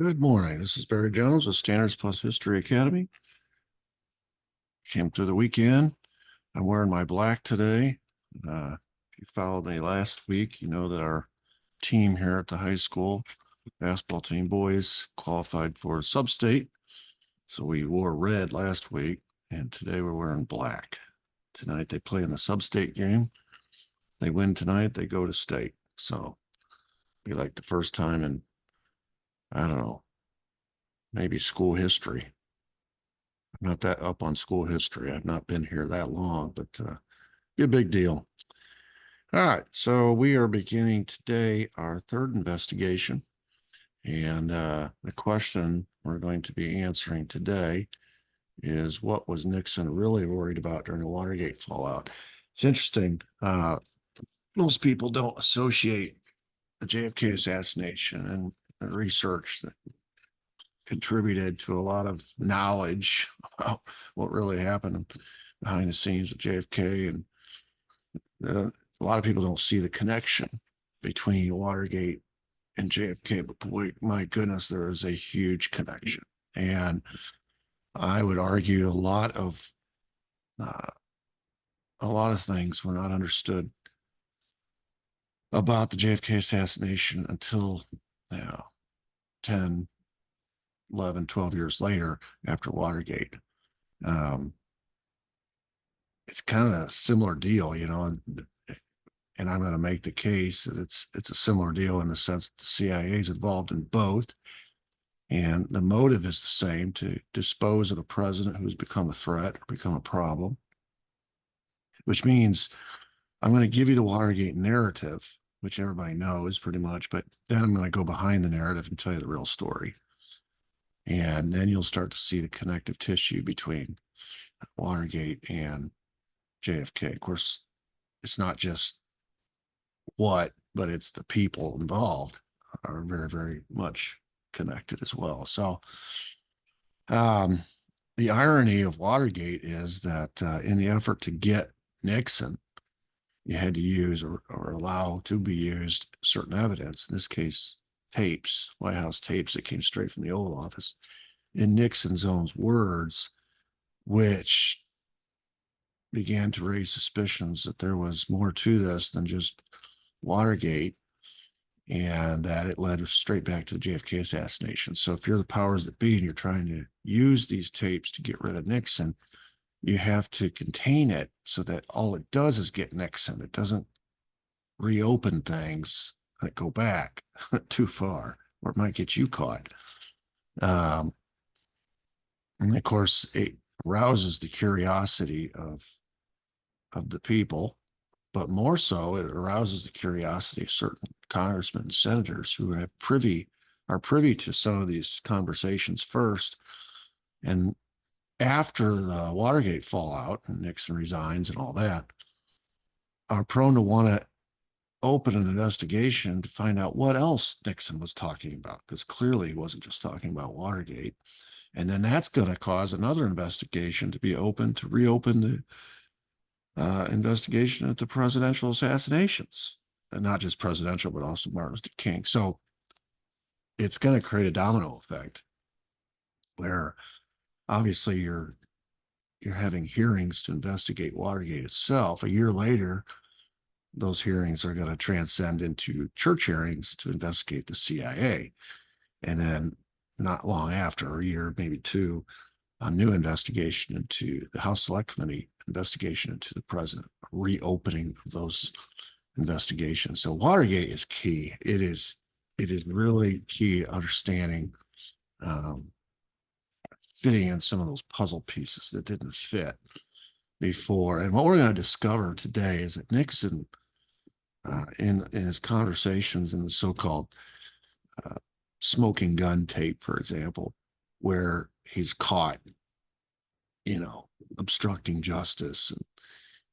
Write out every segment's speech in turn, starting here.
Good morning. This is Barry Jones with Standards Plus History Academy. Came through the weekend. I'm wearing my black today. If you followed me last week, you know that our team here at the high school, basketball team boys, qualified for sub-state. So we wore red last week, and today we're wearing black. Tonight they play in the sub-state game. They win tonight, they go to state. So it'll be like the first time in, I don't know, maybe school history. I'm not that up on school history. I've not been here that long, but be a big deal. All right, so we are beginning today our third investigation, and the question we're going to be answering today is what was Nixon really worried about during the Watergate fallout? It's interesting. Most people don't associate the JFK assassination and the research that contributed to a lot of knowledge about what really happened behind the scenes with JFK. And a lot of people don't see the connection between Watergate and JFK, but boy, my goodness, there is a huge connection. And I would argue uh, a lot of things were not understood about the JFK assassination until you know 10, 11, 12 years later after Watergate. Um, it's kind of a similar deal, and I'm going to make the case that it's a similar deal in the sense that the CIA is involved in both, and the motive is the same: to dispose of a president who's become a threat or become a problem. Which means I'm going to give you the Watergate narrative, which everybody knows pretty much, but then I'm going to go behind the narrative and tell you the real story, and then you'll start to see the connective tissue between Watergate and JFK. Of course, it's not just what, but it's the people involved are very, very much connected as well. So um, the irony of Watergate is that in the effort to get Nixon, you had to use or allow to be used certain evidence, in this case, tapes, White House tapes that came straight from the Oval Office, in Nixon's own words, which began to raise suspicions that there was more to this than just Watergate, and that it led straight back to the JFK assassination. So if you're the powers that be and you're trying to use these tapes to get rid of Nixon, you have to contain it so that all it does is get Nixon. It doesn't reopen things that go back too far, or it might get you caught. Um, and of course, it arouses the curiosity of the people, but more so, it arouses the curiosity of certain congressmen and senators who are privy to some of these conversations first. And after the Watergate fallout and Nixon resigns and all that, are prone to want to open an investigation to find out what else Nixon was talking about, because clearly he wasn't just talking about Watergate. And then that's going to cause another investigation to be open to reopen the investigation into presidential assassinations, and not just presidential, but also Martin Luther King. So it's going to create a domino effect where obviously you're having hearings to investigate Watergate itself. A year later, those hearings are going to transcend into church hearings to investigate the CIA. And then not long after, a year, maybe two, a new investigation into the House Select Committee investigation into the president, reopening of those investigations. So Watergate is key. It is really key to understanding um, fitting in some of those puzzle pieces that didn't fit before. And what we're going to discover today is that Nixon, in his conversations in the so-called uh, smoking gun tape, for example, where he's caught, obstructing justice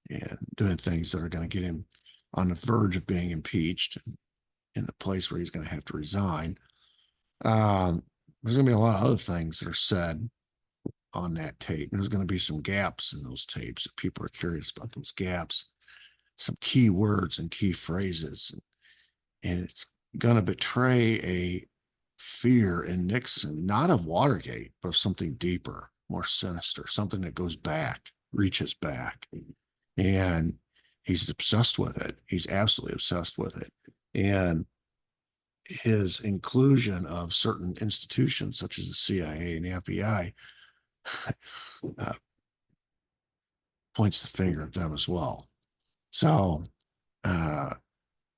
and doing things that are going to get him on the verge of being impeached and in the place where he's going to have to resign. Um, there's going to be a lot of other things that are said on that tape. There's going to be some gaps in those tapes if people are curious about those gaps, some key words and key phrases. And it's going to betray a fear in Nixon, not of Watergate, but of something deeper, more sinister, something that goes back, reaches back. And he's obsessed with it. He's absolutely obsessed with it. And his inclusion of certain institutions such as the CIA and the FBI uh, points the finger at them as well. So,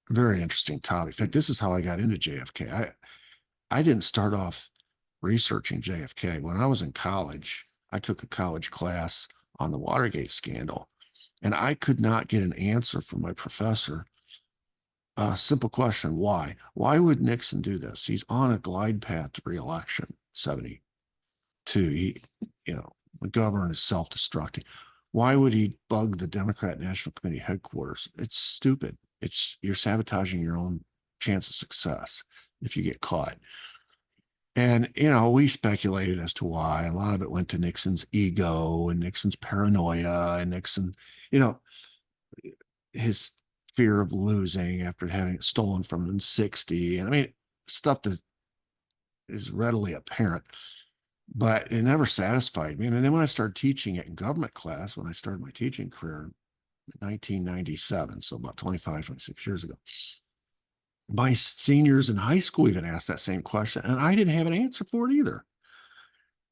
very interesting topic. In fact, this is how I got into JFK. I didn't start off researching JFK. When I was in college, I took a college class on the Watergate scandal, and I could not get an answer from my professor. A simple question: why? Why would Nixon do this? He's on a glide path to reelection, 72. The government is self-destructing. Why would he bug the Democrat National Committee headquarters? It's stupid. You're sabotaging your own chance of success if you get caught. And, we speculated as to why. A lot of it went to Nixon's ego and Nixon's paranoia and Nixon, you know, his fear of losing after having it stolen from him in 60. And I mean, stuff that is readily apparent, but it never satisfied me. And then when I started teaching it in government class, when I started my teaching career in 1997, so about 25, 26 years ago, my seniors in high school even asked that same question, and I didn't have an answer for it either.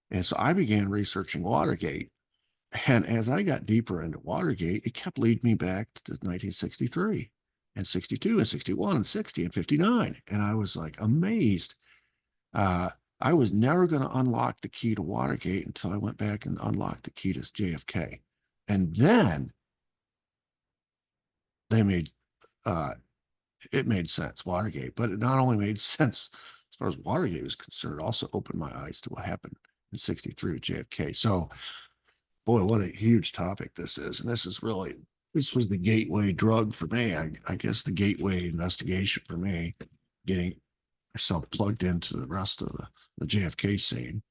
And so I began researching Watergate. And as I got deeper into Watergate, it kept leading me back to 1963 and 62 and 61 and 60 and 59. And I was like amazed. I was never going to unlock the key to Watergate until I went back and unlocked the key to JFK. And then they made it made sense, Watergate, but it not only made sense as far as Watergate was concerned, it also opened my eyes to what happened in 63 with JFK. So, boy, what a huge topic this is. And this was the gateway drug for me. I guess the gateway investigation for me, getting myself plugged into the rest of the JFK scene.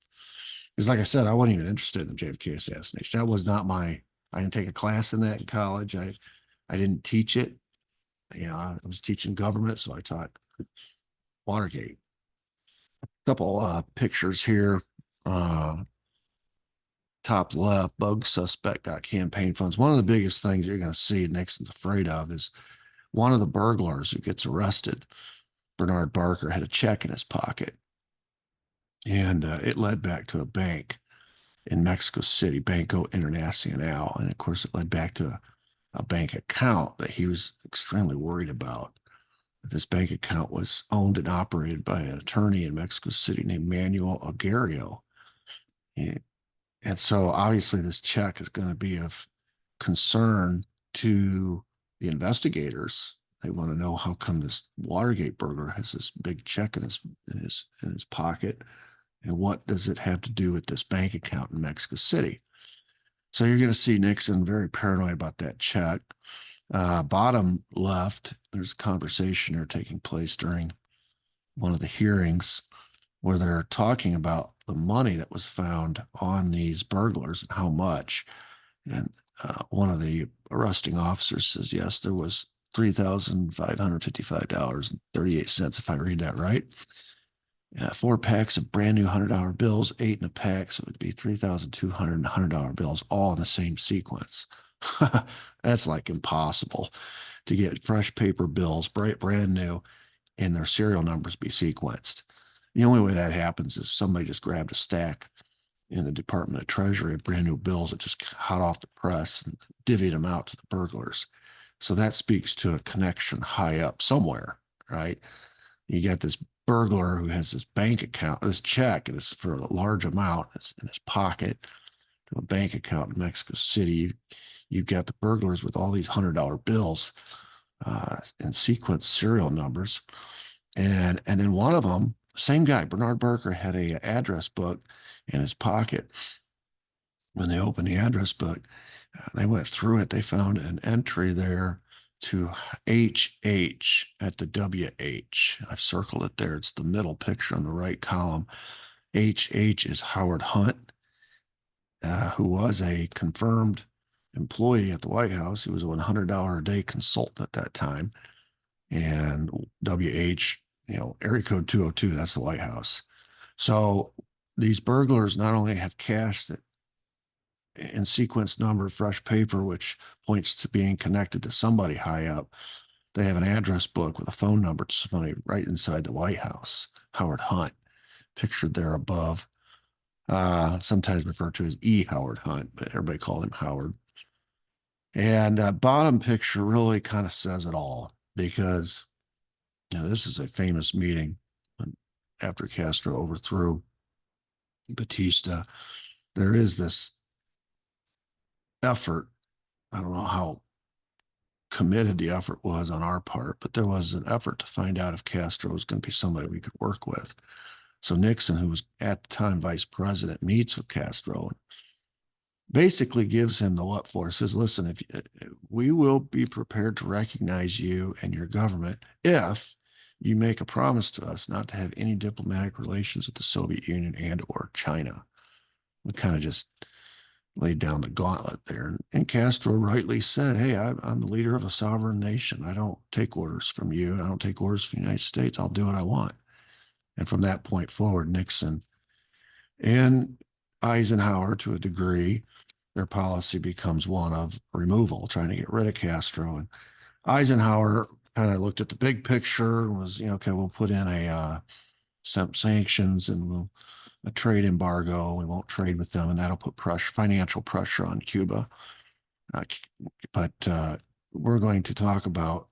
Because like I said, I wasn't even interested in the JFK assassination. I didn't take a class in that in college. I didn't teach it. I was teaching government, so I taught Watergate. A couple pictures here. Top left, bug suspect got campaign funds. One of the biggest things you're going to see Nixon's afraid of is one of the burglars who gets arrested. Bernard Barker had a check in his pocket, and it led back to a bank in Mexico City, Banco Internacional. And of course, it led back to a bank account that he was extremely worried about. This bank account was owned and operated by an attorney in Mexico City named Manuel Aguirre. And so obviously this check is going to be of concern to the investigators. They want to know how come this Watergate burglar has this big check in his pocket, and what does it have to do with this bank account in Mexico City? So you're going to see Nixon very paranoid about that check. Bottom left, there's a conversation here taking place during one of the hearings where they're talking about the money that was found on these burglars and how much. And one of the arresting officers says, yes, there was $3,555.38, if I read that right. 4 packs of brand new $100 bills, 8 in a pack, so it would be 3,200 $100 bills, all in the same sequence. That's like impossible to get fresh paper bills, brand new, and their serial numbers be sequenced. The only way that happens is somebody just grabbed a stack in the Department of Treasury of brand new bills that just hot off the press and divvied them out to the burglars. So that speaks to a connection high up somewhere, right? You got this burglar who has this bank account, this check, and it's for a large amount in his pocket to a bank account in Mexico City. You've got the burglars with all these $100 bills and sequence serial numbers. And then one of them, same guy, Bernard Barker, had a address book in his pocket. When they opened the address book, they went through it. They found an entry there to HH at the WH. I've circled it there. It's the middle picture on the right column. HH is Howard Hunt, who was a confirmed employee at the White House. He was a $100 a day consultant at that time. And WH area code 202, that's the White House. So these burglars not only have cash that in sequence number, fresh paper, which points to being connected to somebody high up. They have an address book with a phone number to somebody right inside the White House, Howard Hunt, pictured there above, sometimes referred to as E. Howard Hunt, but everybody called him Howard. And that bottom picture really kind of says it all because this is a famous meeting after Castro overthrew Batista. There is this effort. I don't know how committed the effort was on our part, but there was an effort to find out if Castro was going to be somebody we could work with. So Nixon, who was at the time vice president, meets with Castro and basically gives him the what for. Says, listen, if we will be prepared to recognize you and your government if you make a promise to us not to have any diplomatic relations with the Soviet Union and or China. We kind of just laid down the gauntlet there. And Castro rightly said, hey, I'm the leader of a sovereign nation. I don't take orders from you. I don't take orders from the United States. I'll do what I want. And from that point forward, Nixon and Eisenhower, to a degree, their policy becomes one of removal, trying to get rid of Castro. And Eisenhower kind of looked at the big picture and was, okay, we'll put in some sanctions and we'll a trade embargo. We won't trade with them, and that'll put financial pressure on Cuba. But we're going to talk about,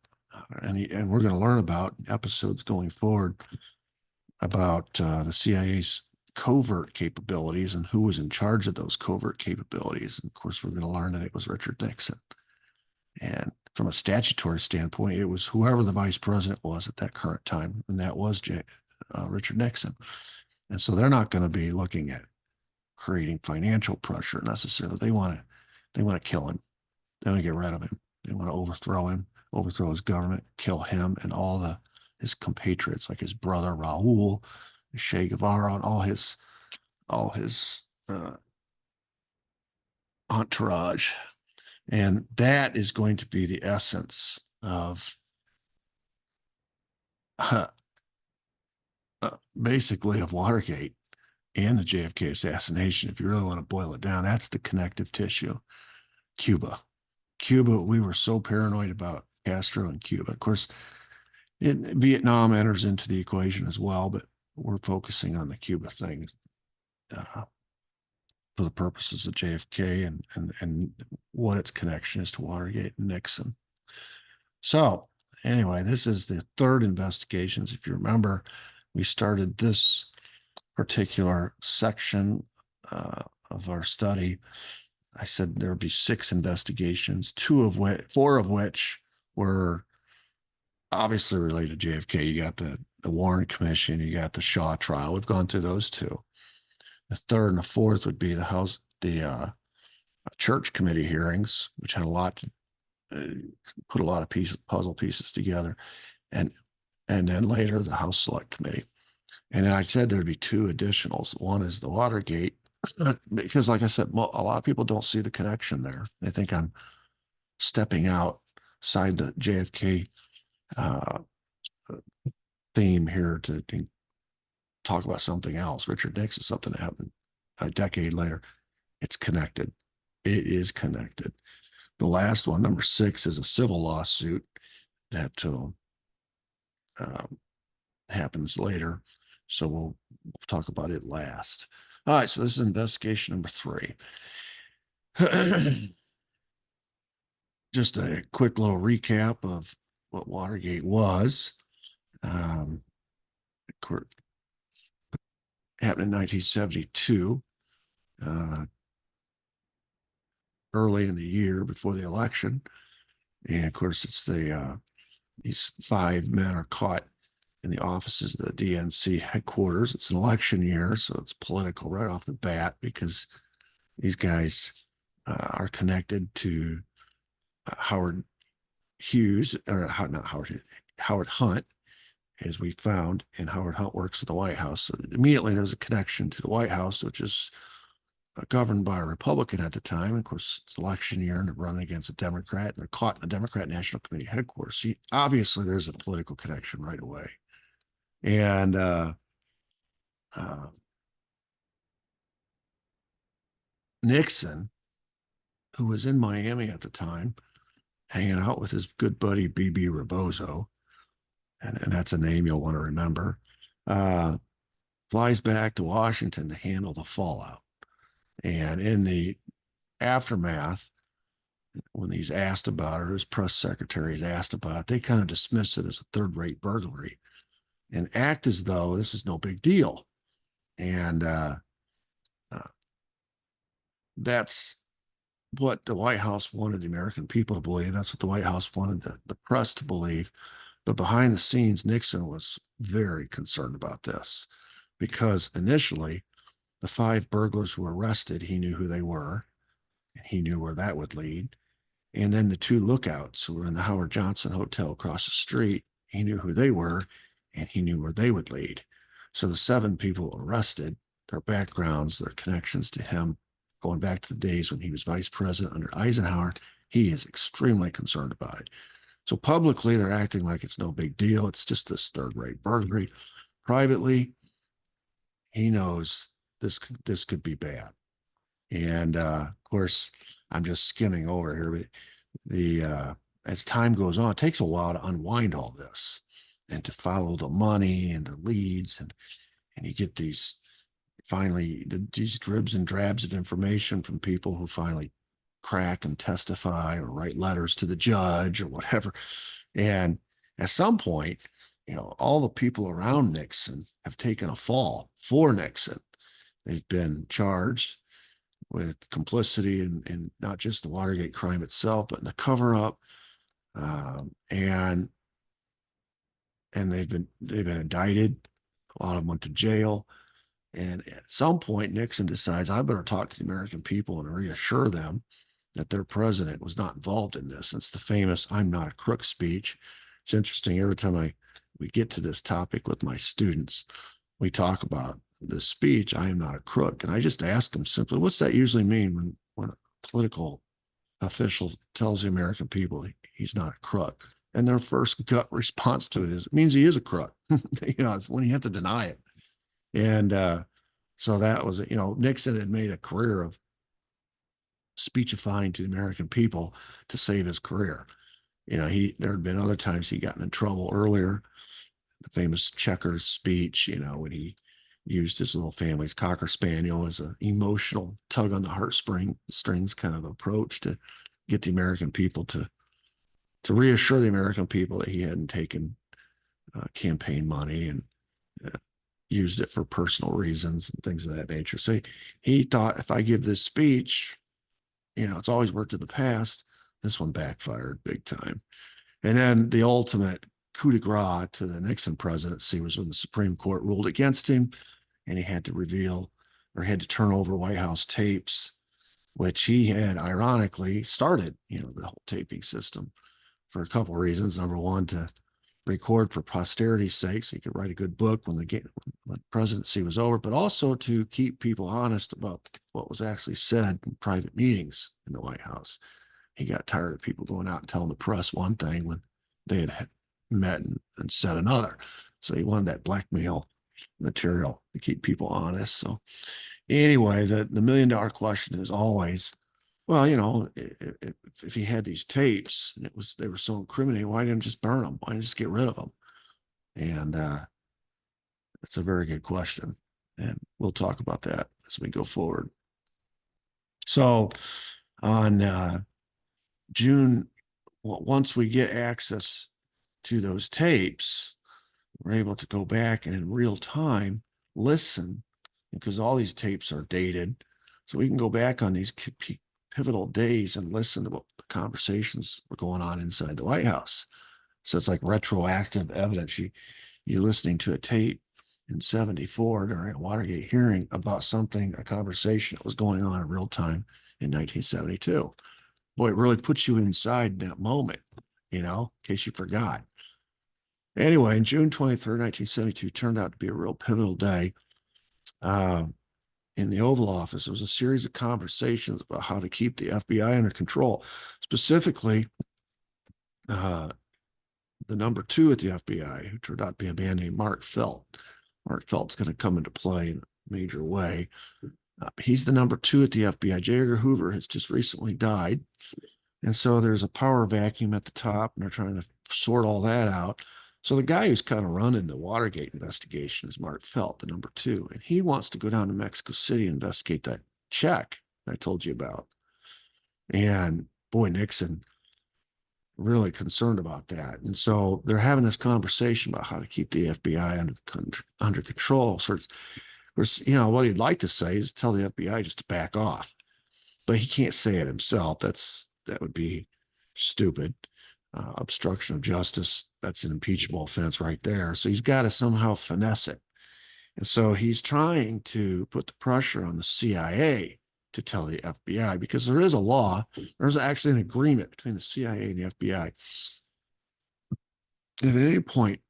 and we're going to learn about episodes going forward about the CIA's covert capabilities and who was in charge of those covert capabilities. And of course, we're going to learn that it was Richard Nixon. And from a statutory standpoint, it was whoever the vice president was at that current time, and that was Richard Nixon. And so they're not going to be looking at creating financial pressure necessarily. They want to kill him. They want to get rid of him. They want to overthrow him, overthrow his government, kill him and all his compatriots, like his brother Raul, Che Guevara, and all his entourage. And that is going to be the essence of basically of Watergate and the JFK assassination. If you really want to boil it down, that's the connective tissue. Cuba, we were so paranoid about Castro and Cuba. Of course, Vietnam enters into the equation as well, but we're focusing on the Cuba thing for the purposes of JFK and what its connection is to Watergate and Nixon. So anyway, this is the third investigations. If you remember, we started this particular section of our study. I said there would be 6 investigations, 4 of which were obviously related to JFK. You got the Warren Commission, you got the Shaw trial. We've gone through those 2. The third and the fourth would be the church committee hearings, which had a lot to put a lot of puzzle pieces together, and then later the House Select Committee. And then I said there'd be 2 additionals. One is the Watergate, because like I said, a lot of people don't see the connection there. They think I'm stepping outside the JFK theme here to talk about something else. Richard Nixon, something that happened a decade later. It's connected. It is connected. The last one, number 6, is a civil lawsuit that happens later. So we'll talk about it last. All right, so this is investigation number 3. Just a quick little recap of what Watergate was. Happened in 1972, early in the year before the election. And of course, it's these 5 men are caught in the offices of the DNC headquarters. It's an election year, so it's political right off the bat because these guys are connected to Howard Hughes, or not Howard, Howard Hunt, as we found, and Howard Hunt works at the White House. So immediately there's a connection to the White House, which is governed by a Republican at the time. Of course, it's election year and they're running against a Democrat, and they're caught in the Democrat National Committee headquarters. See, obviously there's a political connection right away. And uh, Nixon, who was in Miami at the time, hanging out with his good buddy B.B. Rebozo, and that's a name you'll want to remember, uh, flies back to Washington to handle the fallout. And in the aftermath, when he's asked about it, or his press secretary is asked about it, they kind of dismiss it as a third-rate burglary and act as though this is no big deal. And uh, that's what the White House wanted the American people to believe. That's what the White House wanted the press to believe. But behind the scenes, Nixon was very concerned about this because initially, the 5 burglars who were arrested, he knew who they were, and he knew where that would lead. And then the 2 lookouts who were in the Howard Johnson Hotel across the street, he knew who they were, and he knew where they would lead. So the 7 people arrested, their backgrounds, their connections to him, going back to the days when he was vice president under Eisenhower, he is extremely concerned about it. So publicly, they're acting like it's no big deal. It's just this third-rate burglary. Privately, he knows this could be bad. And of course, I'm just skimming over here, but the as time goes on, it takes a while to unwind all this and to follow the money and the leads, and you get these dribs and drabs of information from people who finally crack and testify or write letters to the judge or whatever. And at some point, all the people around Nixon have taken a fall for Nixon. They've been charged with complicity in not just the Watergate crime itself, but in the cover up. And they've been indicted. A lot of them went to jail. And at some point, Nixon decides, I better talk to the American people and reassure them that their president was not involved in this. It's the famous "I'm not a crook" speech. It's interesting. Every time we get to this topic with my students, we talk about this speech, "I am not a crook." And I just ask them simply, what's that usually mean when a political official tells the American people he's not a crook? And their first gut response to it is, it means he is a crook. It's when you have to deny it. And so that was, Nixon had made a career of speechifying to the American people to save his career. There had been other times he gotten in trouble earlier. The famous Checkers speech, when he used his little family's Cocker Spaniel as an emotional tug on the heartstrings kind of approach to get the American people to reassure the American people that he hadn't taken campaign money and used it for personal reasons and things of that nature. So he thought, if I give this speech, it's always worked in the past. This one backfired big time. And then the ultimate coup de grace to the Nixon presidency was when the Supreme Court ruled against him, and he had to turn over White House tapes, which he had ironically started, the whole taping system for a couple of reasons. Number one, to record for posterity's sake, so he could write a good book when the presidency was over, but also to keep people honest about what was actually said in private meetings in the White House. He got tired of people going out and telling the press one thing when they had met and said another. So he wanted that blackmail material to keep people honest. So anyway, the $1 million question is always, well, if he had these tapes and they were so incriminating, why didn't he just burn them? Why didn't he just get rid of them? And that's a very good question. And we'll talk about that as we go forward. So on June, once we get access to those tapes, we're able to go back and in real time listen, because all these tapes are dated. So we can go back on these pivotal days and listen to what the conversations were going on inside the White House. So it's like retroactive evidence. You're listening to a tape in 74 during a Watergate hearing about a conversation that was going on in real time in 1972. Boy, it really puts you inside that moment, in case you forgot. Anyway, in June 23rd, 1972 turned out to be a real pivotal day. In the Oval Office, there was a series of conversations about how to keep the FBI under control. Specifically, the number two at the FBI, who turned out to be a man named Mark Felt. Mark Felt's going to come into play in a major way. He's the number two at the FBI. J. Edgar Hoover has just recently died. And so there's a power vacuum at the top, and they're trying to sort all that out. So the guy who's kind of running the Watergate investigation is Mark Felt, the number two. And he wants to go down to Mexico City and investigate that check I told you about. And boy, Nixon really concerned about that. And so they're having this conversation about how to keep the FBI under control. So what he'd like to say is tell the FBI just to back off, but he can't say it himself. That would be stupid. Obstruction of justice, that's an impeachable offense right there. So he's got to somehow finesse it. And so he's trying to put the pressure on the CIA to tell the FBI, because there is a law, there's actually an agreement between the CIA and the FBI. If at any point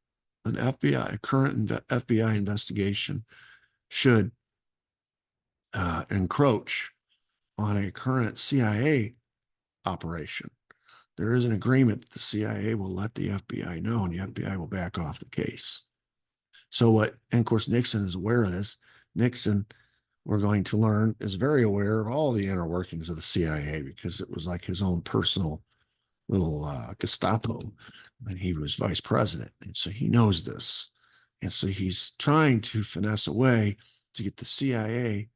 a current FBI investigation should encroach on a current CIA operation, there is an agreement that the CIA will let the FBI know, and the FBI will back off the case. And of course, Nixon is aware of this. Nixon, we're going to learn, is very aware of all the inner workings of the CIA, because it was like his own personal little Gestapo when he was vice president. And so he knows this. And so he's trying to finesse a way to get the CIA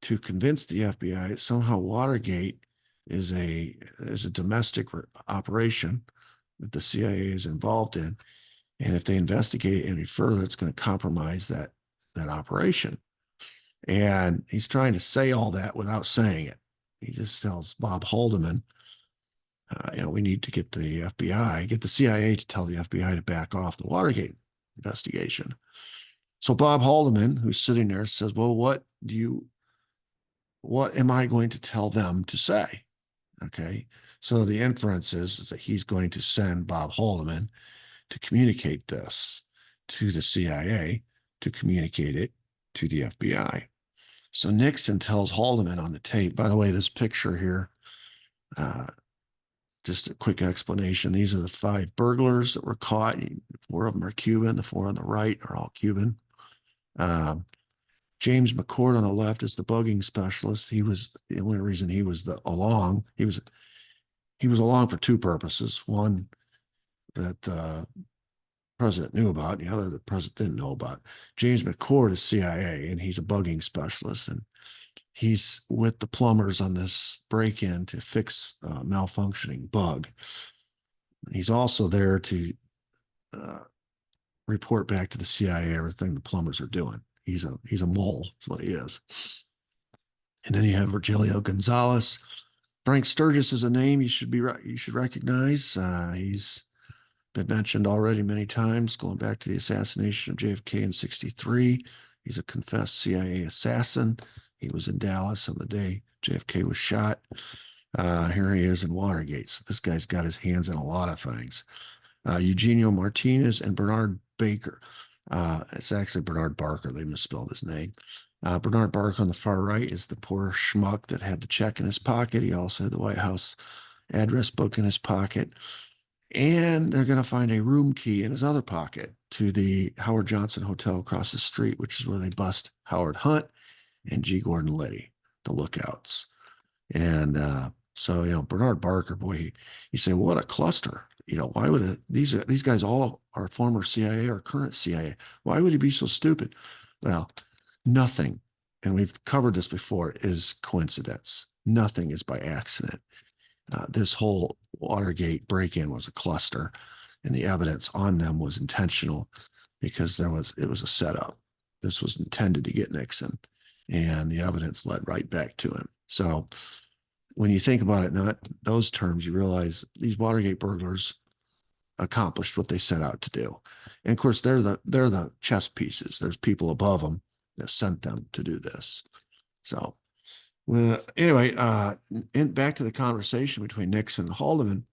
to convince the FBI that somehow Watergate is a domestic operation that the CIA is involved in. And if they investigate it any further, it's going to compromise that operation. And he's trying to say all that without saying it. He just tells Bob Haldeman, we need to get the CIA to tell the FBI to back off the Watergate investigation. So Bob Haldeman, who's sitting there, says, well, what am I going to tell them to say? Okay. So the inference is that he's going to send Bob Haldeman to communicate this to the CIA, to communicate it to the FBI. So Nixon tells Haldeman on the tape, by the way, this picture here, just a quick explanation. These are the 5 burglars that were caught. 4 of them are Cuban. The 4 on the right are all Cuban. James McCord on the left is the bugging specialist. He was the only reason he was along. He was along for 2 purposes. One that the president knew about, the other the president didn't know about. James McCord is CIA, and he's a bugging specialist, and he's with the plumbers on this break-in to fix a malfunctioning bug. He's also there to report back to the CIA everything the plumbers are doing. He's a mole, is what he is. And then you have Virgilio Gonzalez. Frank Sturgis is a name you should recognize. He's been mentioned already many times, going back to the assassination of JFK in '63. He's a confessed CIA assassin. He was in Dallas on the day JFK was shot. Here he is in Watergate. So this guy's got his hands in a lot of things. Eugenio Martinez and Bernard Baker. It's actually Bernard Barker. They misspelled his name. Bernard Barker on the far right is the poor schmuck that had the check in his pocket. He also had the White House address book in his pocket. And they're going to find a room key in his other pocket to the Howard Johnson Hotel across the street, which is where they bust Howard Hunt and G. Gordon Liddy, the lookouts. And so, Bernard Barker, boy, you say, well, what a cluster. Why would these guys all are former CIA or current CIA? Why would he be so stupid? Well, nothing, and we've covered this before, is coincidence. Nothing is by accident. This whole Watergate break-in was a cluster, and the evidence on them was intentional because it was a setup. This was intended to get Nixon, and the evidence led right back to him. So when you think about it, not those terms, you realize these Watergate burglars accomplished what they set out to do. And of course, they're the chess pieces. There's people above them that sent them to do this. So anyway, back to the conversation between Nixon and Haldeman.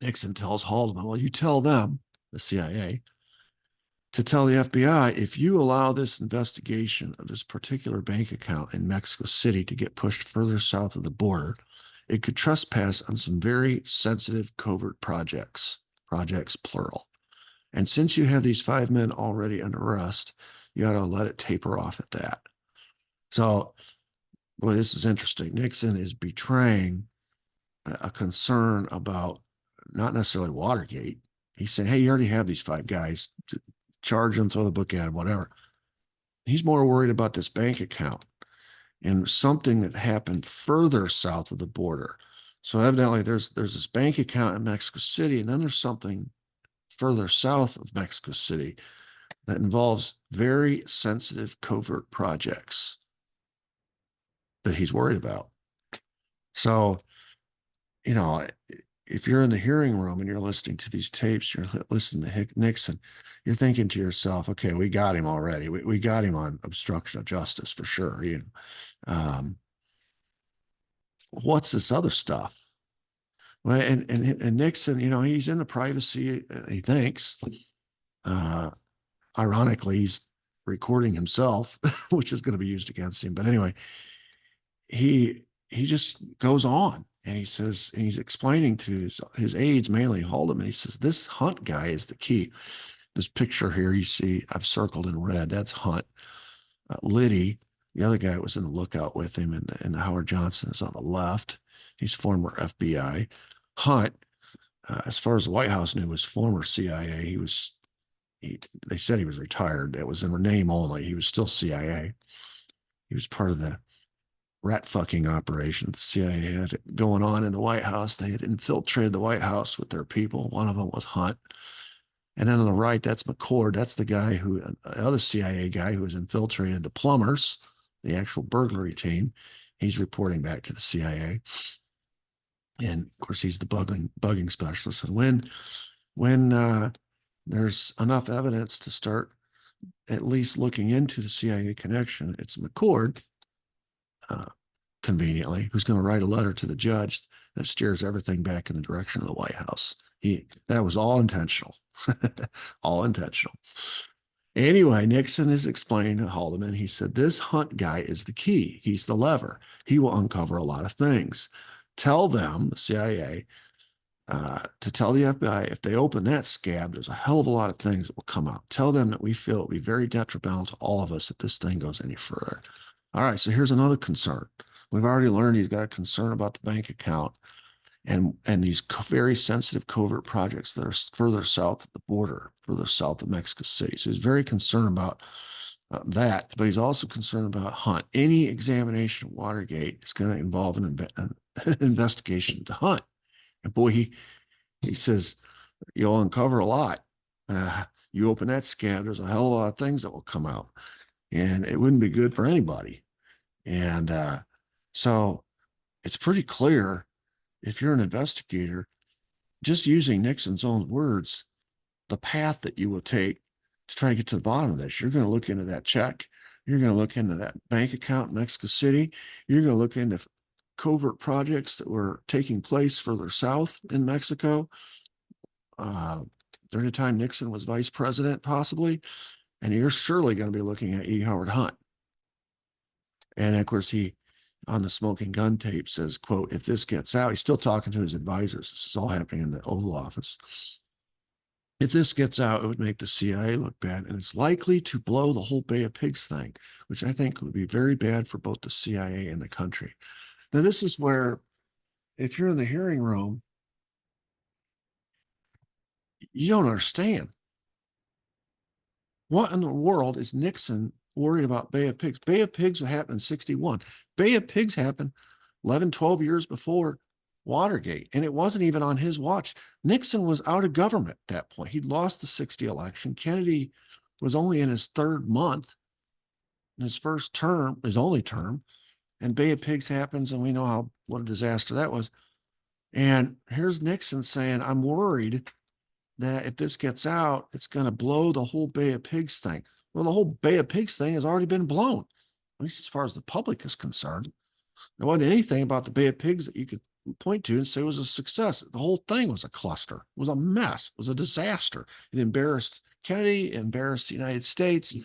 Nixon tells Haldeman, well, you tell them, the CIA, to tell the FBI, if you allow this investigation of this particular bank account in Mexico City to get pushed further south of the border, it could trespass on some very sensitive covert projects. projects, plural. And since you have these 5 men already under arrest, you ought to let it taper off at that. So, boy, this is interesting. Nixon is betraying a concern about not necessarily Watergate. He's saying, hey, you already have these 5 guys, charge them, throw the book at them, whatever. He's more worried about this bank account and something that happened further south of the border. So evidently there's this bank account in Mexico City, and then there's something further south of Mexico City that involves very sensitive covert projects that he's worried about. So, you know, if you're in the hearing room and you're listening to these tapes, you're listening to Nixon, you're thinking to yourself, okay, we got him already. We got him on obstruction of justice for sure. What's this other stuff? Well, and Nixon, he's in the privacy, he thinks. Uh, Ironically, he's recording himself, which is going to be used against him. But anyway, he just goes on and he says, and he's explaining to his aides, mainly Haldeman, he says, this Hunt guy is the key. This picture here you see I've circled in red, that's Hunt. Liddy, the other guy was in the lookout with him, and Howard Johnson is on the left. He's former FBI. Hunt, as far as the White House knew, was former CIA. They said he was retired. That was in name only. He was still CIA. He was part of the rat fucking operation the CIA had going on in the White House. They had infiltrated the White House with their people. One of them was Hunt. And then on the right, that's McCord. That's the guy the other CIA guy who has infiltrated the plumbers, the actual burglary team. He's reporting back to the CIA. And of course, he's the bugging specialist. And when there's enough evidence to start at least looking into the CIA connection, it's McCord, conveniently, who's going to write a letter to the judge that steers everything back in the direction of the White House. That was all intentional. All intentional. Anyway, Nixon has explained to Haldeman, he said, this Hunt guy is the key. He's the lever. He will uncover a lot of things. Tell them, the CIA, to tell the FBI, if they open that scab, there's a hell of a lot of things that will come out. Tell them that we feel it will be very detrimental to all of us if this thing goes any further. All right, so here's another concern. We've already learned he's got a concern about the bank account and these very sensitive covert projects that are further south of the border, further south of Mexico City. So he's very concerned about that, but he's also concerned about Hunt. Any examination of Watergate is going to involve an investigation to Hunt. And boy, he says, you'll uncover a lot. You open that scab, there's a hell of a lot of things that will come out. And it wouldn't be good for anybody. And so it's pretty clear, if you're an investigator, just using Nixon's own words, the path that you will take to try to get to the bottom of this. You're going to look into that check. You're going to look into that bank account in Mexico City. You're going to look into covert projects that were taking place further south in Mexico during the time Nixon was vice president, possibly. And you're surely going to be looking at E. Howard Hunt. And of course, he, on the smoking gun tape, says, quote, if this gets out, he's still talking to his advisors. This is all happening in the Oval Office. If this gets out, it would make the CIA look bad, and it's likely to blow the whole Bay of Pigs thing, which I think would be very bad for both the CIA and the country. Now, this is where, if you're in the hearing room, you don't understand. What in the world is Nixon worried about Bay of Pigs? Bay of Pigs happened in 61. Bay of Pigs happened 11, 12 years before Watergate, and it wasn't even on his watch. Nixon was out of government at that point. He'd lost the 60 election. Kennedy was only in his third month, in his first term, his only term, and Bay of Pigs happens, and we know what a disaster that was. And here's Nixon saying, I'm worried that if this gets out, it's going to blow the whole Bay of Pigs thing. Well, the whole Bay of Pigs thing has already been blown, at least as far as the public is concerned. There wasn't anything about the Bay of Pigs that you could point to and say it was a success. The whole thing was a cluster. It was a mess. It was a disaster. It embarrassed Kennedy, it embarrassed the United States.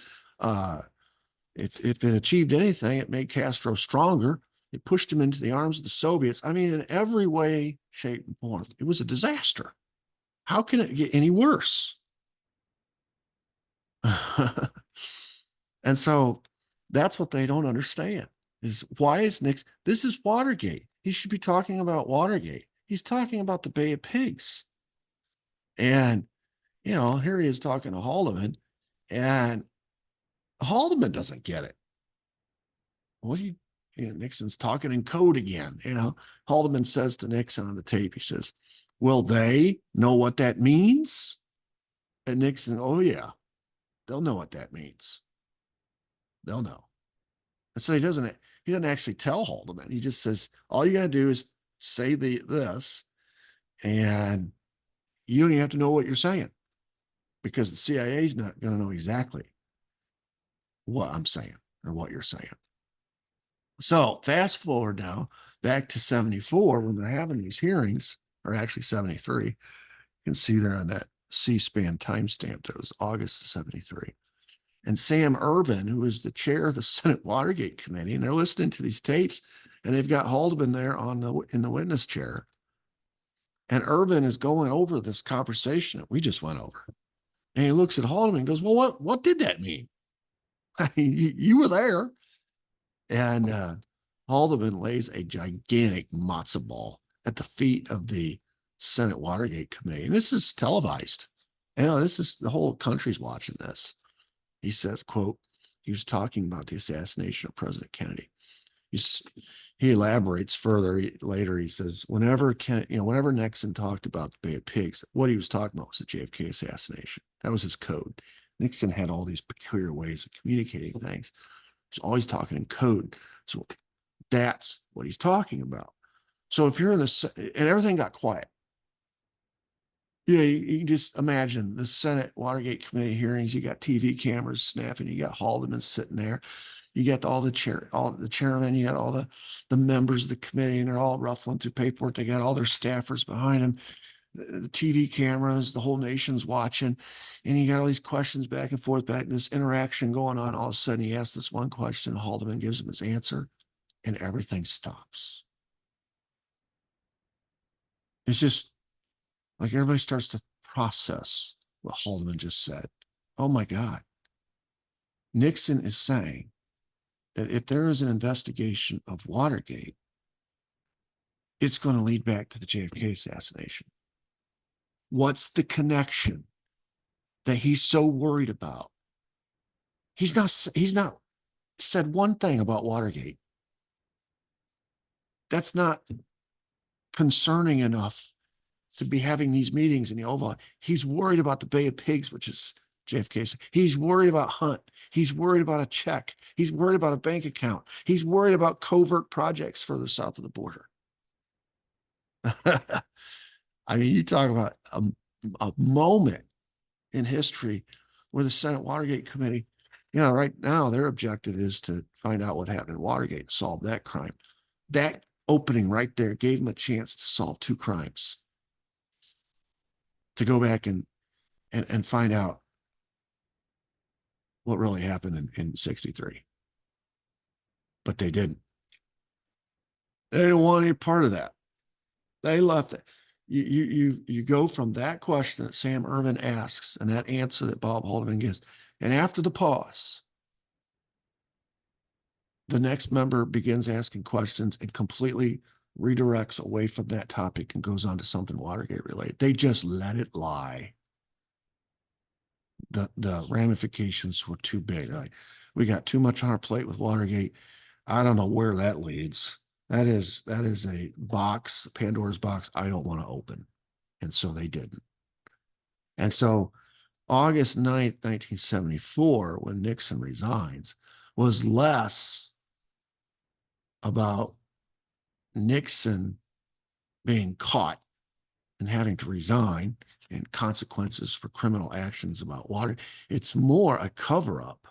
If it achieved anything, it made Castro stronger. It pushed him into the arms of the Soviets. I mean, in every way, shape, and form, it was a disaster. How can it get any worse? And so that's what they don't understand is why is Nixon, this is Watergate. He should be talking about Watergate. He's talking about the Bay of Pigs. And, here he is talking to Haldeman, and Haldeman doesn't get it. What do Nixon's talking in code again. Haldeman says to Nixon on the tape, he says, will they know what that means? And Nixon, oh, yeah, they'll know what that means. They'll know. And so he doesn't actually tell Haldeman. He just says, all you got to do is say this, and you don't even have to know what you're saying because the CIA is not going to know exactly what I'm saying or what you're saying. So fast forward now back to 74 when they're having these hearings, or actually 73. You can see there on that C-SPAN timestamp that was August of 73. And Sam Ervin, who is the chair of the Senate Watergate Committee, and they're listening to these tapes, and they've got Haldeman there in the witness chair. And Ervin is going over this conversation that we just went over. And he looks at Haldeman and goes, well, what did that mean? You were there. And Haldeman lays a gigantic matzo ball at the feet of the Senate Watergate Committee. And this is televised. This is the whole country's watching this. He says, quote, he was talking about the assassination of President Kennedy. He elaborates further later. He says, whenever Nixon talked about the Bay of Pigs, what he was talking about was the JFK assassination. That was his code. Nixon had all these peculiar ways of communicating things. He's always talking in code. So that's what he's talking about. So if you're in and everything got quiet. You can just imagine the Senate Watergate Committee hearings. You got TV cameras snapping. You got Haldeman sitting there. You got all the chairmen. You got all the members of the committee, and they're all ruffling through paperwork. They got all their staffers behind them. The TV cameras, the whole nation's watching, and you got all these questions back and forth, this interaction going on. All of a sudden, he asks this one question. Haldeman gives him his answer, and everything stops. It's just like everybody starts to process what Haldeman just said. Oh my God. Nixon is saying that if there is an investigation of Watergate, it's going to lead back to the JFK assassination. What's the connection that he's so worried about? He's not said one thing about Watergate. That's not concerning enough to be having these meetings in the Oval. He's worried about the Bay of Pigs, which is JFK. He's worried about Hunt. He's worried about a check. He's worried about a bank account. He's worried about covert projects further south of the border. I mean, you talk about a moment in history where the Senate Watergate Committee, right now their objective is to find out what happened in Watergate and solve that crime. That opening right there gave them a chance to solve two crimes, to go back and find out what really happened in 63. But they didn't. They didn't want any part of that. They left it. You go from that question that Sam Ervin asks and that answer that Bob Haldeman gives. And after the pause, the next member begins asking questions and completely redirects away from that topic and goes on to something Watergate related. They just let it lie. The ramifications were too big. We got too much on our plate with Watergate. I don't know where that leads. That is a box, Pandora's box I don't want to open. And so they didn't. And so August 9th, 1974, when Nixon resigns, was less about Nixon being caught and having to resign and consequences for criminal actions about water. It's more a cover-up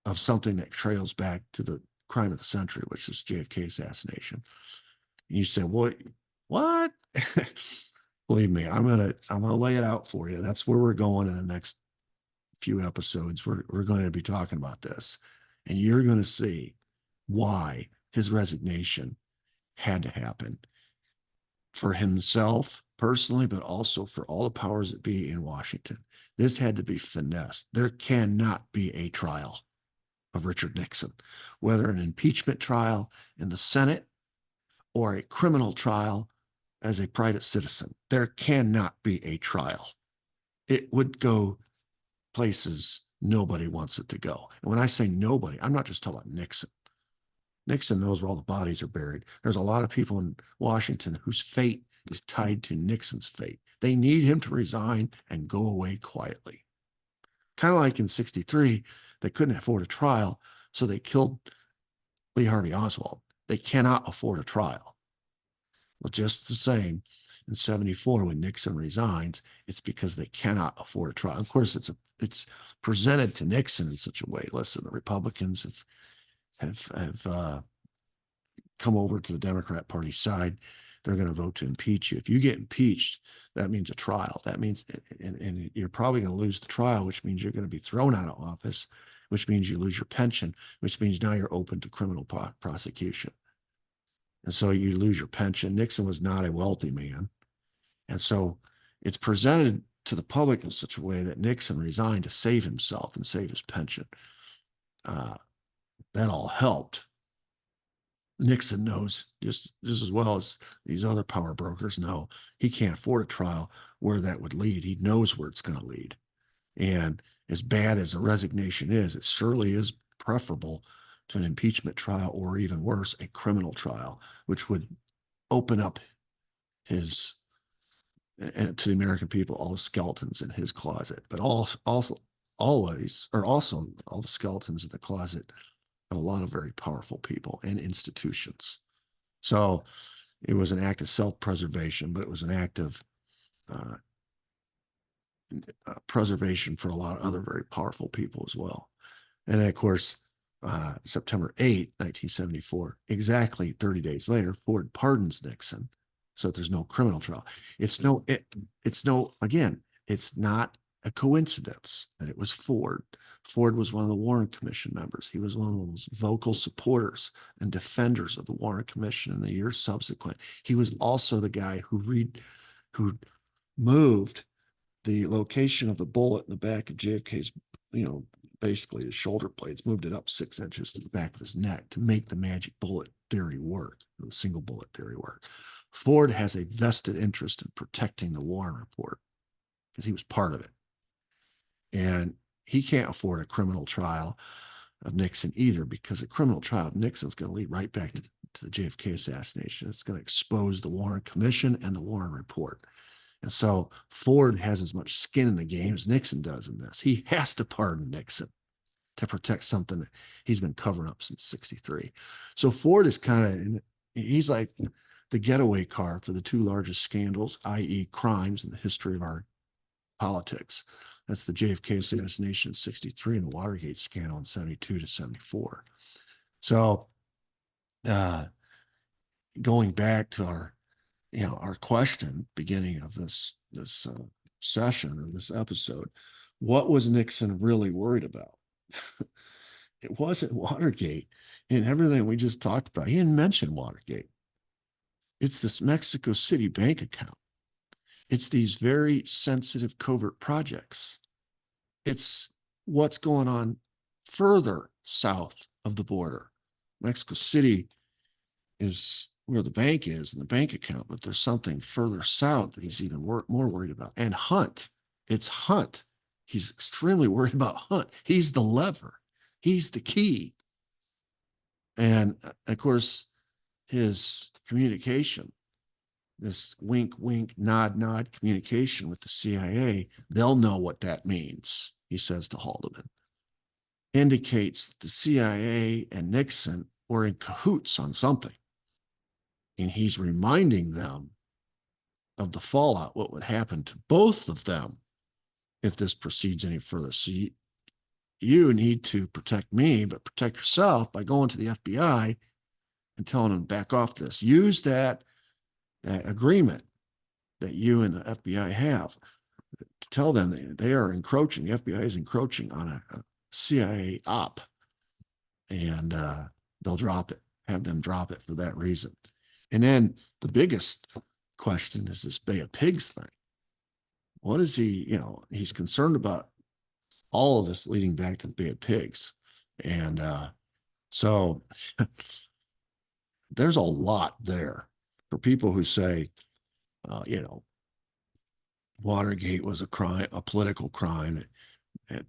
of something that trails back to the crime of the century, which is JFK assassination. And you say, what? Believe me, I'm gonna lay it out for you. That's where we're going in the next few episodes. We're going to be talking about this, and you're going to see why his resignation had to happen. for himself personally, but also for all the powers that be in Washington. This had to be finessed. There cannot be a trial of Richard Nixon, whether an impeachment trial in the Senate or a criminal trial as a private citizen. There cannot be a trial. It would go places nobody wants it to go. And when I say nobody, I'm not just talking about Nixon. Nixon knows where all the bodies are buried. There's a lot of people in Washington whose fate is tied to Nixon's fate. They need him to resign and go away quietly. Kind of like in 63, they couldn't afford a trial, so they killed Lee Harvey Oswald. They cannot afford a trial. Well, just the same, in 74, when Nixon resigns, it's because they cannot afford a trial. Of course, it's presented to Nixon in such a way. Listen, the Republicans have come over to the Democrat Party side. They're going to vote to impeach you. If you get impeached, that means a trial. That means, and you're probably going to lose the trial, which means you're going to be thrown out of office, which means you lose your pension, which means now you're open to criminal prosecution. And so you lose your pension. Nixon was not a wealthy man. And so it's presented to the public in such a way that Nixon resigned to save himself and save his pension. That all helped. Nixon knows just as well as these other power brokers know he can't afford a trial where that would lead. He knows where it's going to lead. And as bad as a resignation is, it surely is preferable to an impeachment trial, or even worse, a criminal trial, which would open up his, and to the American people, all the skeletons in his closet, but also all the skeletons in the closet of a lot of very powerful people and institutions. So it was an act of self-preservation, but it was an act of uh, preservation for a lot of other very powerful people as well. And then, of course, September 8th, 1974, exactly 30 days later, Ford pardons Nixon, so that there's no criminal trial. It's not a coincidence that it was Ford. Ford was one of the Warren Commission members. He was one of those vocal supporters and defenders of the Warren Commission in the years subsequent. He was also the guy who moved the location of the bullet in the back of JFK's, basically his shoulder blades, moved it up 6 inches to the back of his neck to make the magic bullet theory work, the single bullet theory work. Ford has a vested interest in protecting the Warren report because he was part of it. And he can't afford a criminal trial of Nixon either, because a criminal trial of Nixon is going to lead right back to the JFK assassination. It's going to expose the Warren Commission and the Warren report. And so Ford has as much skin in the game as Nixon does in this. He has to pardon Nixon to protect something that he's been covering up since 63. So Ford is he's like the getaway car for the two largest scandals, i.e. crimes in the history of our politics. That's the JFK assassination in 63 and the Watergate scandal in 72 to 74. So going back to our question, beginning of this session or this episode, what was Nixon really worried about? It wasn't Watergate and everything we just talked about. He didn't mention Watergate. It's this Mexico City bank account. It's these very sensitive covert projects. It's what's going on further south of the border. Mexico City is where the bank is and the bank account, but there's something further south that he's even more worried about. And Hunt, it's Hunt. He's extremely worried about Hunt. He's the lever. He's the key. And of course, his communication, this wink, wink, nod, nod communication with the CIA, they'll know what that means, he says to Haldeman. Indicates that the CIA and Nixon were in cahoots on something. And he's reminding them of the fallout, what would happen to both of them if this proceeds any further. So you need to protect me, but protect yourself by going to the FBI and telling them back off this. Use that agreement that you and the FBI have to tell them they are encroaching. The FBI is encroaching on a CIA op, and they'll drop it, have them drop it for that reason. And then the biggest question is this Bay of Pigs thing. What is he, he's concerned about all of this leading back to the Bay of Pigs. And so there's a lot there for people who say, Watergate was a crime, a political crime. It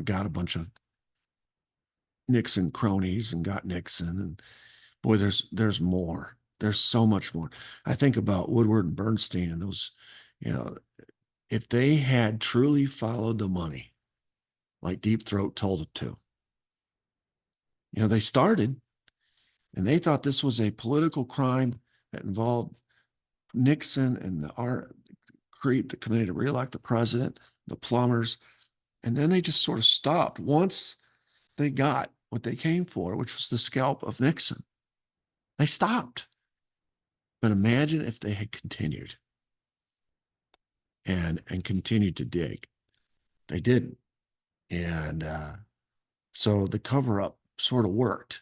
got a bunch of Nixon cronies and got Nixon. And boy, there's more. There's so much more. I think about Woodward and Bernstein and those, if they had truly followed the money, like Deep Throat told it to, they started and they thought this was a political crime that involved Nixon and create the committee to reelect the president, the plumbers, and then they just sort of stopped once they got what they came for, which was the scalp of Nixon. They stopped. But imagine if they had continued and continued to dig. They didn't. And so the cover-up sort of worked.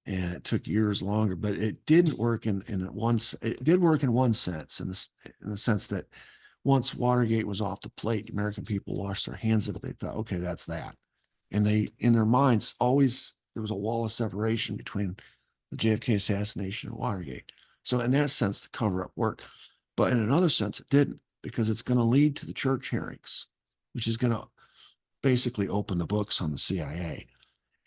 And it took years longer, but it didn't work it did work in one sense, in the sense that once Watergate was off the plate, American people washed their hands of it. They thought, okay, that's that. And they, in their minds, always, there was a wall of separation between the JFK assassination and Watergate. So in that sense, the cover-up worked. But in another sense, it didn't, because it's going to lead to the church hearings, which is going to basically open the books on the CIA.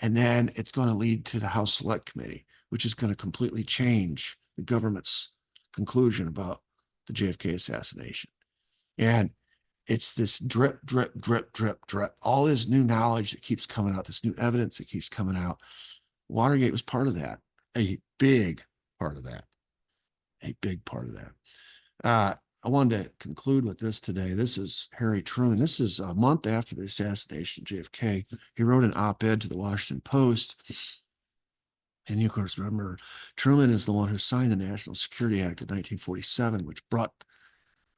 And then it's going to lead to the House Select Committee, which is going to completely change the government's conclusion about the JFK assassination. And it's this drip, drip, drip, drip, drip, all this new knowledge that keeps coming out, this new evidence that keeps coming out. Watergate was part of that, a big part of that, a big part of that. I wanted to conclude with this today. This is Harry Truman. This is a month after the assassination of JFK. He wrote an op-ed to the Washington Post. And you, of course, remember, Truman is the one who signed the National Security Act of 1947, which brought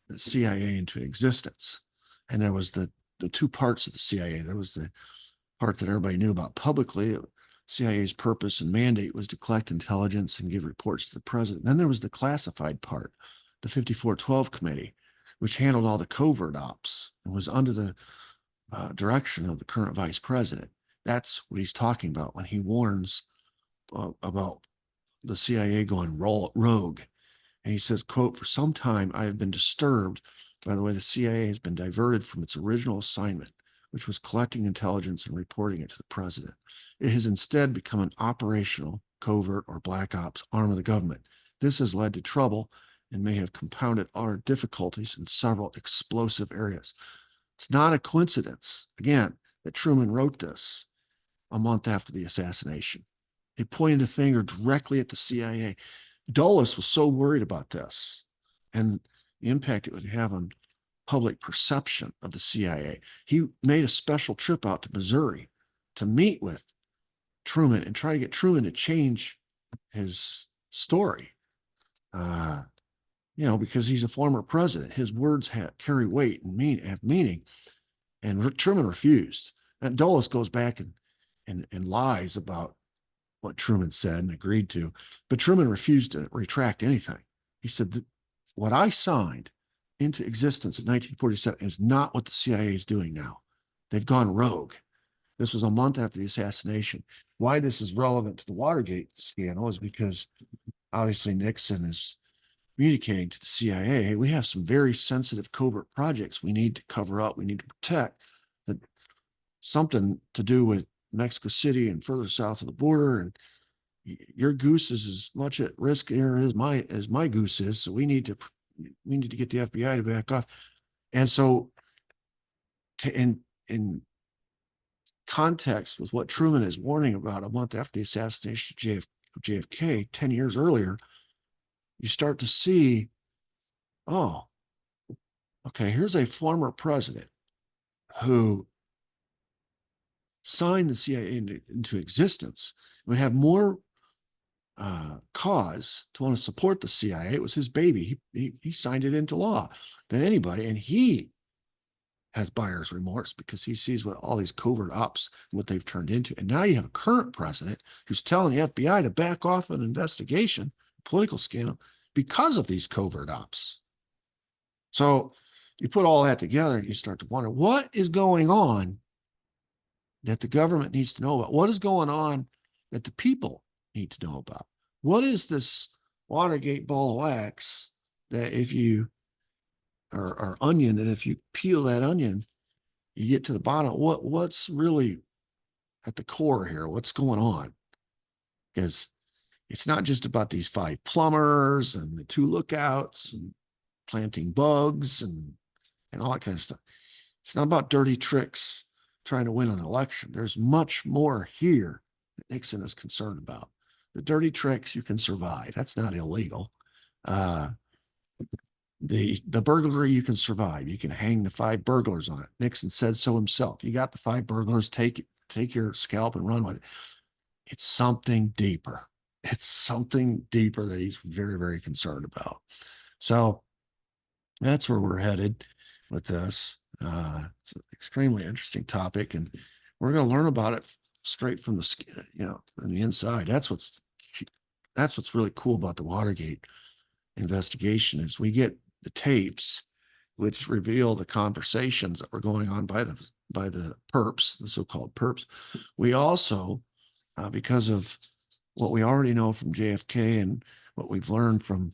the CIA into existence. And there was the two parts of the CIA. There was the part that everybody knew about publicly. CIA's purpose and mandate was to collect intelligence and give reports to the president. And then there was the classified part, the 5412 Committee, which handled all the covert ops and was under the direction of the current vice president. That's what he's talking about when he warns about the CIA going rogue. And he says, quote, "For some time, I have been disturbed by the way the CIA has been diverted from its original assignment, which was collecting intelligence and reporting it to the president. It has instead become an operational, covert, or black ops arm of the government. This has led to trouble and may have compounded our difficulties in several explosive areas." It's not a coincidence, again, that Truman wrote this a month after the assassination. He pointed the finger directly at the CIA. Dulles was so worried about this and the impact it would have on public perception of the CIA. He made a special trip out to Missouri to meet with Truman and try to get Truman to change his story. Because he's a former president, his words carry weight and have meaning. And Truman refused. And Dulles goes back and lies about what Truman said and agreed to. But Truman refused to retract anything. He said that what I signed into existence in 1947 is not what the CIA is doing now. They've gone rogue. This was a month after the assassination. Why this is relevant to the Watergate scandal is because obviously Nixon is communicating to the CIA, hey, we have some very sensitive covert projects we need to cover up, we need to protect, that something to do with Mexico City and further south of the border, and your goose is as much at risk here as my goose is, so we need to get the FBI to back off. And so in context with what Truman is warning about a month after the assassination of JFK 10 years earlier, you start to see, oh, okay, here's a former president who signed the CIA into existence. We have more cause to want to support the CIA. It was his baby. He signed it into law than anybody. And he has buyer's remorse because he sees what all these covert ops, what they've turned into. And now you have a current president who's telling the FBI to back off an investigation, political scandal, because of these covert ops. So you put all that together and you start to wonder what is going on that the government needs to know about? What is going on that the people need to know about? What is this Watergate ball of wax that if you or onion, that if you peel that onion, you get to the bottom? What's really at the core here? What's going on? Because it's not just about these 5 plumbers and the 2 lookouts and planting bugs and all that kind of stuff. It's not about dirty tricks trying to win an election. There's much more here that Nixon is concerned about. The dirty tricks you can survive. That's not illegal. The burglary you can survive. You can hang the 5 burglars on it. Nixon said so himself. You got the 5 burglars, take your scalp and run with it. It's something deeper. It's something deeper that he's very, very concerned about. So that's where we're headed with this. It's an extremely interesting topic, and we're going to learn about it straight from from the inside. That's what's really cool about the Watergate investigation is we get the tapes, which reveal the conversations that were going on by the perps, the so-called perps. We also, because of what we already know from JFK and what we've learned from,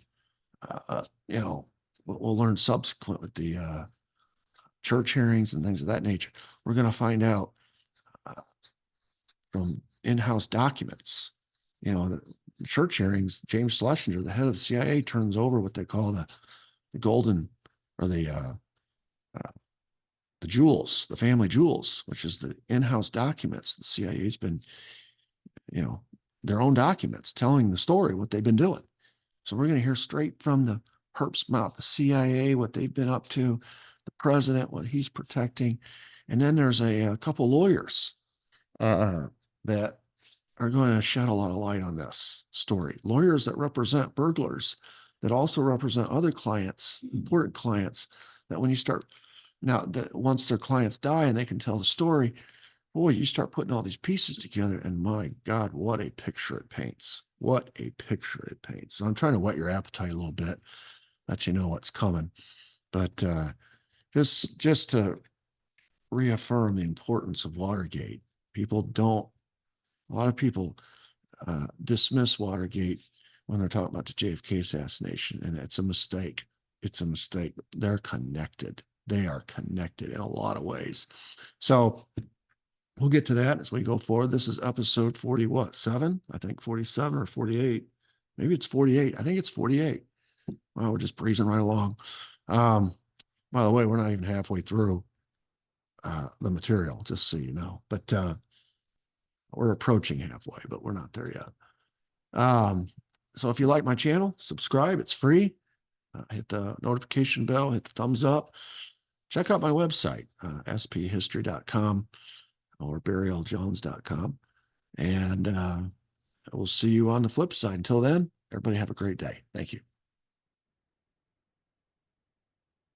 what we'll learn subsequent with the church hearings and things of that nature, we're going to find out from in-house documents. The church hearings, James Schlesinger, the head of the CIA, turns over what they call the golden or the jewels, the family jewels, which is the in-house documents. The CIA's been, their own documents telling the story, what they've been doing. So we're going to hear straight from the perp's mouth, the CIA, what they've been up to, the president, what he's protecting. And then there's a couple lawyers that are going to shed a lot of light on this story. Lawyers that represent burglars, that also represent other clients, important clients, that when you start, now that once their clients die and they can tell the story, boy, you start putting all these pieces together, and my God, what a picture it paints. What a picture it paints. So I'm trying to whet your appetite a little bit, let you know what's coming. But just to reaffirm the importance of Watergate, a lot of people dismiss Watergate when they're talking about the JFK assassination, and it's a mistake. It's a mistake. They're connected. They are connected in a lot of ways. So we'll get to that as we go forward. This is episode 47? I think 47 or 48. Maybe it's 48. I think it's 48. Well, we're just breezing right along. By the way, we're not even halfway through the material, just so you know. But we're approaching halfway, but we're not there yet. So if you like my channel, subscribe. It's free. Hit the notification bell, hit the thumbs up. Check out my website, sphistory.com or barryLjones.com. And we'll see you on the flip side. Until then, everybody have a great day. Thank you.